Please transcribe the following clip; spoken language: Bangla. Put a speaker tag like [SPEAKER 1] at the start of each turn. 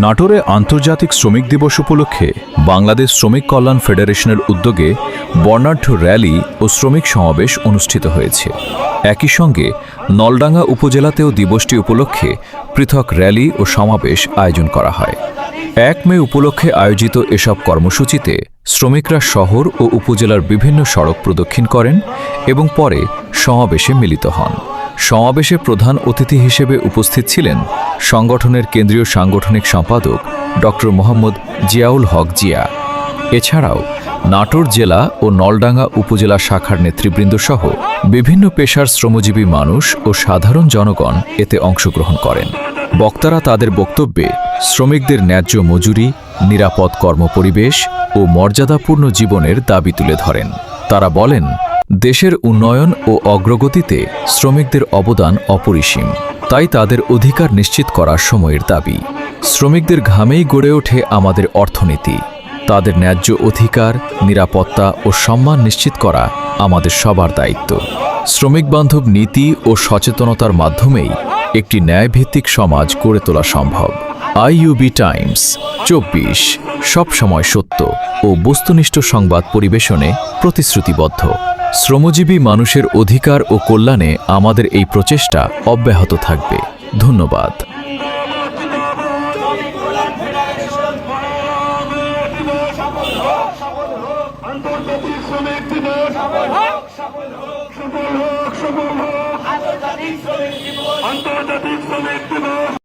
[SPEAKER 1] নাটোরে আন্তর্জাতিক শ্রমিক দিবস উপলক্ষে বাংলাদেশ শ্রমিক কল্যাণ ফেডারেশনের উদ্যোগে বর্ণাঢ্য র্যালি ও শ্রমিক সমাবেশ অনুষ্ঠিত হয়েছে। একই সঙ্গে নলডাঙ্গা উপজেলাতেও দিবসটি উপলক্ষে পৃথক র্যালি ও সমাবেশ আয়োজন করা হয়। ১ মে উপলক্ষে আয়োজিত এসব কর্মসূচিতে শ্রমিকরা শহর ও উপজেলার বিভিন্ন সড়ক প্রদক্ষিণ করেন এবং পরে সমাবেশে মিলিত হন। সমাবেশে প্রধান অতিথি হিসেবে উপস্থিত ছিলেন সংগঠনের কেন্দ্রীয় সাংগঠনিক সম্পাদক ডক্টর মোহাম্মদ জিয়াউল হক জিয়া। এছাড়াও নাটোর জেলা ও নলডাঙ্গা উপজেলা শাখার নেতৃবৃন্দ সহ বিভিন্ন পেশার শ্রমজীবী মানুষ ও সাধারণ জনগণ এতে অংশগ্রহণ করেন। বক্তারা তাদের বক্তব্যে শ্রমিকদের ন্যায্য মজুরি, নিরাপদ কর্মপরিবেশ ও মর্যাদাপূর্ণ জীবনের দাবি তুলে ধরেন। তারা বলেন, দেশের উন্নয়ন ও অগ্রগতিতে শ্রমিকদের অবদান অপরিসীম, তাই তাদের অধিকার নিশ্চিত করা সময়ের দাবি। শ্রমিকদের ঘামেই গড়ে ওঠে আমাদের অর্থনীতি। তাদের ন্যায্য অধিকার, নিরাপত্তা ও সম্মান নিশ্চিত করা আমাদের সবার দায়িত্ব। শ্রমিকবান্ধব নীতি ও সচেতনতার মাধ্যমেই একটি ন্যায়ভিত্তিক সমাজ গড়ে তোলা সম্ভব। আইইউবি টাইমস ২৪ সবসময় সত্য ও বস্তুনিষ্ঠ সংবাদ পরিবেশনে প্রতিশ্রুতিবদ্ধ। শ্রমজীবী মানুষের অধিকার ও কল্যাণে আমাদের এই প্রচেষ্টা অব্যাহত থাকবে। ধন্যবাদ।
[SPEAKER 2] আন্তর্জাতিক শ্রমিক দিবস।